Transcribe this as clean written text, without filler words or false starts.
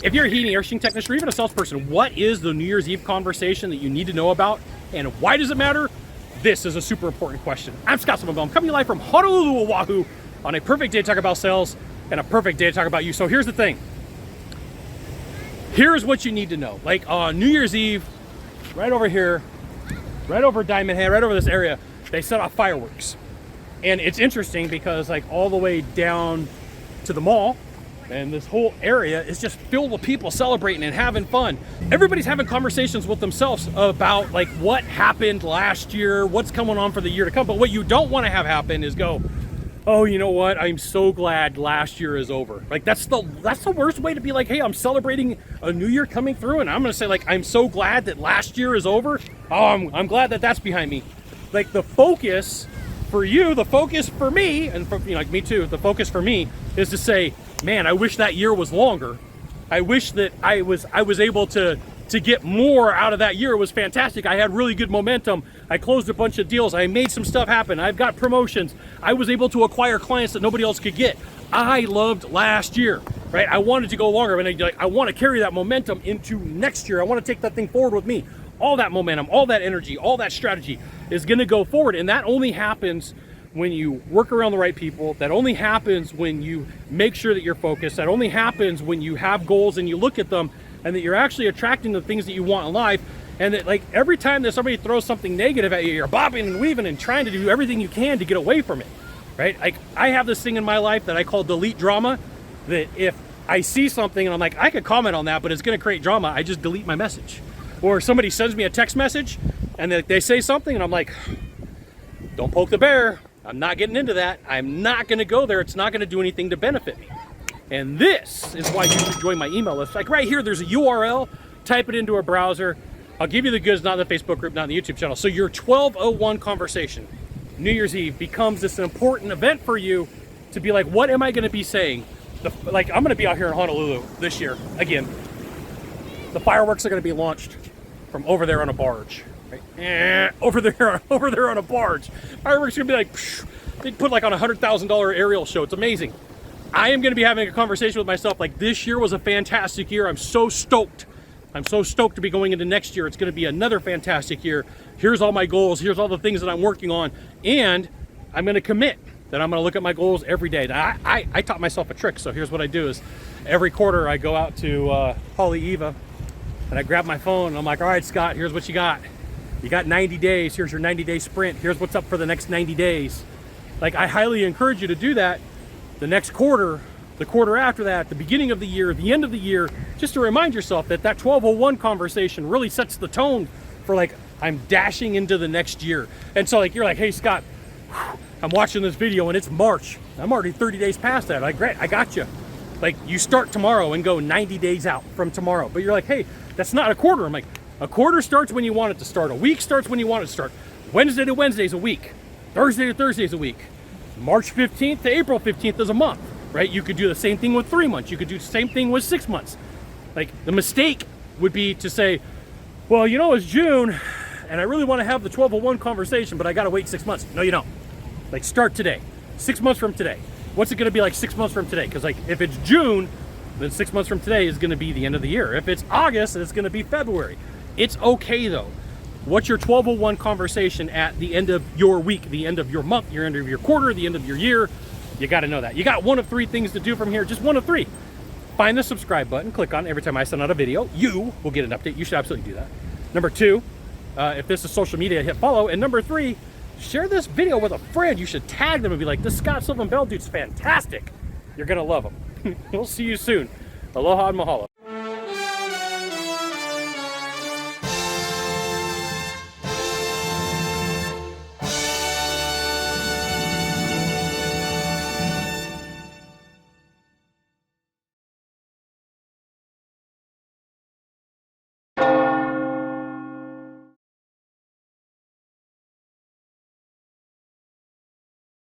If you're a heating air conditioning technician or even a salesperson, what is the New Year's Eve conversation that you need to know about, and why does it matter? This is a super important question. I'm Scott Sylvan Bell. I'm coming to you live from Honolulu, Oahu, on a perfect day to talk about sales and a perfect day to talk about you. So here's the thing. Here's what you need to know. Like on New Year's Eve, right over here, right over Diamond Head, right over this area, they set off fireworks. And it's interesting because like all the way down to the mall, and this whole area is just filled with people celebrating and having fun. Everybody's having conversations with themselves about like what happened last year, what's coming on for the year to come. But what you don't want to have happen is go, oh, you know what? I'm so glad last year is over. Like that's the worst way to be like, hey, I'm celebrating a new year coming through, and I'm gonna say like, I'm so glad that last year is over. Oh, I'm glad that that's behind me. Like the focus for you, the focus for me, and for, you know, like me too, the focus for me is to say, man, I wish that year was longer. I wish that I was able to get more out of that year. It was fantastic. I had really good momentum. I closed a bunch of deals. I made some stuff happen. I've got promotions. I was able to acquire clients that nobody else could get. I loved last year, right? I wanted to go longer. I want to carry that momentum into next year. I want to take that thing forward with me. All that momentum, all that energy, all that strategy is going to go forward. And that only happens when you work around the right people. That only happens when you make sure that you're focused. That only happens when you have goals and you look at them, and that you're actually attracting the things that you want in life. And that like every time that somebody throws something negative at you, you're bobbing and weaving and trying to do everything you can to get away from it, right? Like I have this thing in my life that I call delete drama, that if I see something and I'm like, I could comment on that, but it's going to create drama, I just delete my message. Or somebody sends me a text message and they say something and I'm like, don't poke the bear. I'm not getting into that. I'm not going to go there. It's not going to do anything to benefit me. And this is why you should join my email list. Like right here, there's a URL. Type it into a browser. I'll give you the goods, not in the Facebook group, not in the YouTube channel. So your 12:01 conversation, New Year's Eve, becomes this important event for you to be like, what am I going to be saying? Like I'm going to be out here in Honolulu this year. Again, the fireworks are going to be launched from over there on a barge. Over there on a barge. Fireworks are gonna be like, they put like on a $100,000 aerial show. It's amazing. I am gonna be having a conversation with myself like, this year was a fantastic year. I'm so stoked. I'm so stoked to be going into next year. It's gonna be another fantastic year. Here's all my goals. Here's all the things that I'm working on. And I'm gonna commit that I'm gonna look at my goals every day. I taught myself a trick. So here's what I do is every quarter I go out to Holly Eva and I grab my phone and I'm like, all right, Scott, here's what you got. You got 90 days, here's your 90-day sprint, here's what's up for the next 90 days. Like I highly encourage you to do that the next quarter, the quarter after that, the beginning of the year, the end of the year, just to remind yourself that 12:01 conversation really sets the tone for like, I'm dashing into the next year. And so like, you're like, hey Scott, I'm watching this video and it's March. I'm already 30 days past that. Like, great, I got you. Like you start tomorrow and go 90 days out from tomorrow. But you're like, hey, that's not a quarter. I'm like, a quarter starts when you want it to start. A week starts when you want it to start. Wednesday to Wednesday is a week. Thursday to Thursday is a week. March 15th to April 15th is a month, right? You could do the same thing with 3 months. You could do the same thing with 6 months. Like the mistake would be to say, well, you know, it's June and I really want to have the 12:01 conversation, but I got to wait 6 months. No, you don't. Like start today, 6 months from today. What's it going to be like 6 months from today? Because like if it's June, then 6 months from today is going to be the end of the year. If it's August, it's going to be February. It's okay though. What's your 12:01 conversation at the end of your week, the end of your month, the end of your quarter, the end of your year? You got to know that. You got one of three things to do from here, just one of three. Find the subscribe button, click on it every time I send out a video. You will get an update. You should absolutely do that. Number two, if this is social media, hit follow. And number three, share this video with a friend. You should tag them and be like, this Scott Sylvan Bell dude's fantastic. You're going to love him. We'll see you soon. Aloha and mahalo.